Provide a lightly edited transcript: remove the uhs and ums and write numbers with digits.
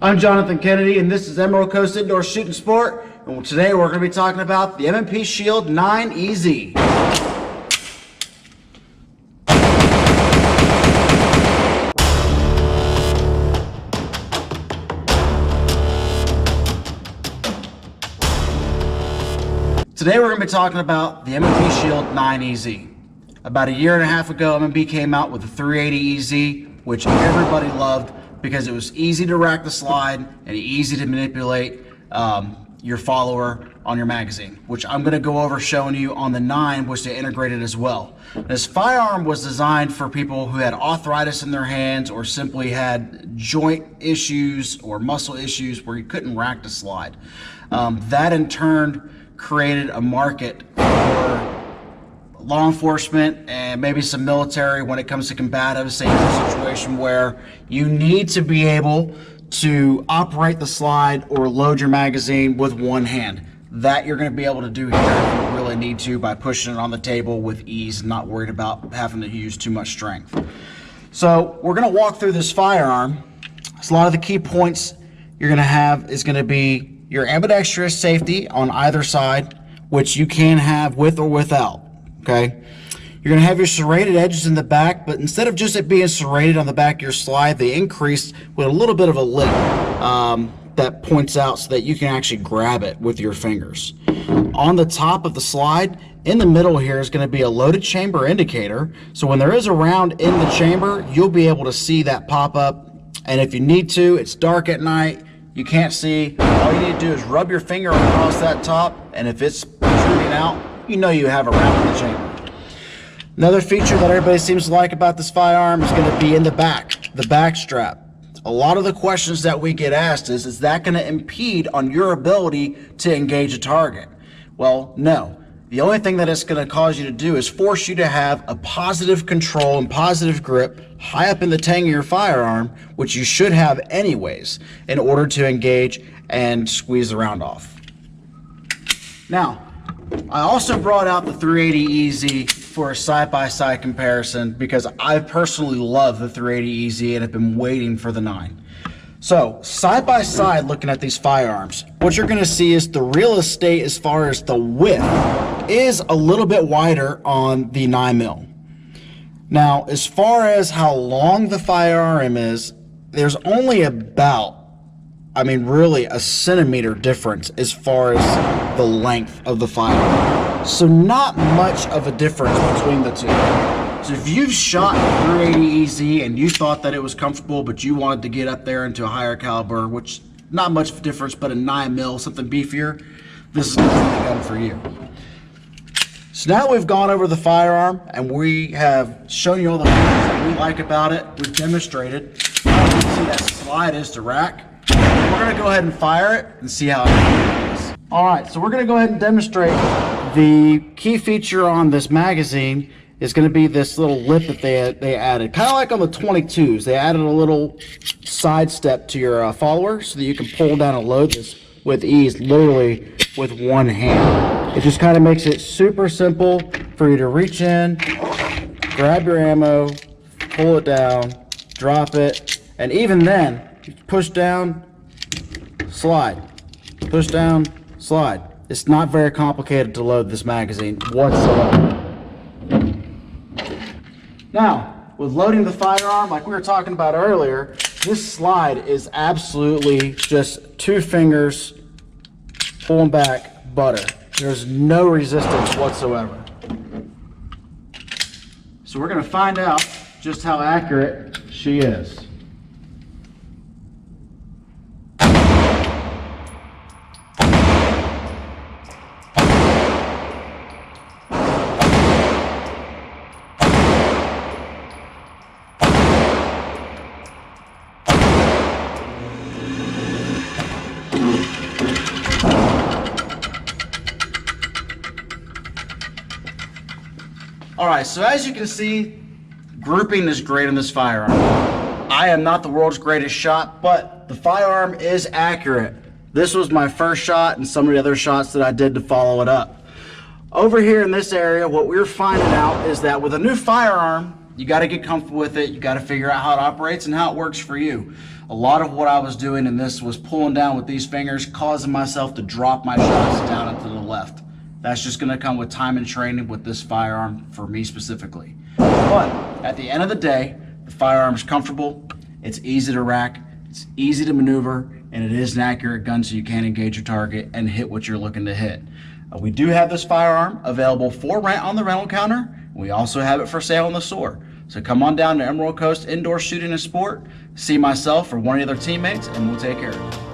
I'm Jonathan Kennedy, and this is Emerald Coast Indoor Shooting Sport. And today we're going to be talking about the M&P Shield 9 EZ. Today we're going to be talking about the M&P Shield 9 EZ. About a year and a half ago, M&P came out with the 380 EZ, which everybody loved because it was easy to rack the slide and easy to manipulate your follower on your magazine, which I'm going to go over showing you on the 9, which they integrated as well. This firearm was designed for people who had arthritis in their hands or simply had joint issues or muscle issues where you couldn't rack the slide. That in turn created a market for law enforcement and maybe some military when it comes to combative, say in a situation where you need to be able to operate the slide or load your magazine with one hand. That you're going to be able to do here if you really need to by pushing it on the table with ease and not worried about having to use too much strength. So we're going to walk through this firearm. So a lot of the key points you're going to have is going to be your ambidextrous safety on either side, which you can have with or without. Okay, you're going to have your serrated edges in the back, but instead of just it being serrated on the back of your slide, they increased with a little bit of a lip that points out so that you can actually grab it with your fingers. On the top of the slide, in the middle here is going to be a loaded chamber indicator. So when there is a round in the chamber, you'll be able to see that pop up. And if you need to, it's dark at night, you can't see, all you need to do is rub your finger across that top, and if it's protruding out, you know you have a round in the chamber. Another feature that everybody seems to like about this firearm is going to be in the back strap. A lot of the questions that we get asked is that going to impede on your ability to engage a target? Well, no. The only thing that it's going to cause you to do is force you to have a positive control and positive grip high up in the tang of your firearm, which you should have anyways, in order to engage and squeeze the round off. Now, I also brought out the 380 EZ for a side-by-side comparison because I personally love the 380 EZ and have been waiting for the 9. So, side-by-side looking at these firearms, what you're going to see is the real estate as far as the width is a little bit wider on the 9mm. Now, as far as how long the firearm is, there's only about, really a centimeter difference as far as the length of the firearm. So not much of a difference between the two. So if you've shot a 380 EZ and you thought that it was comfortable, but you wanted to get up there into a higher caliber, which not much of a difference, but a 9mm, something beefier, this is going to be the gun for you. So now we've gone over the firearm and we have shown you all the things that we like about it. We've demonstrated how easy that slide is to rack. We're going to go ahead and fire it and see how it is. Alright, so we're going to go ahead and demonstrate the key feature on this magazine is going to be this little lip that they added. Kind of like on the 22s, they added a little side step to your follower so that you can pull down and load this with ease, literally with one hand. It just kind of makes it super simple for you to reach in, grab your ammo, pull it down, drop it, and even then, push down, slide, push down, slide. It's not very complicated to load this magazine whatsoever. Now, with loading the firearm, like we were talking about earlier, this slide is absolutely just 2 fingers pulling back, butter. There's no resistance whatsoever. So we're going to find out just how accurate she is. Alright, so as you can see, grouping is great on this firearm. I am not the world's greatest shot, but the firearm is accurate. This was my first shot and some of the other shots that I did to follow it up. Over here in this area, what we're finding out is that with a new firearm, you got to get comfortable with it. You got to figure out how it operates and how it works for you. A lot of what I was doing in this was pulling down with these fingers, causing myself to drop my shots down into the left. That's just gonna come with time and training with this firearm for me specifically. But at the end of the day, the firearm is comfortable, it's easy to rack, it's easy to maneuver, and it is an accurate gun so you can engage your target and hit what you're looking to hit. We do have this firearm available for rent on the rental counter. We also have it for sale in the store. So come on down to Emerald Coast Indoor Shooting and Sport, see myself or one of the other teammates, and we'll take care of it.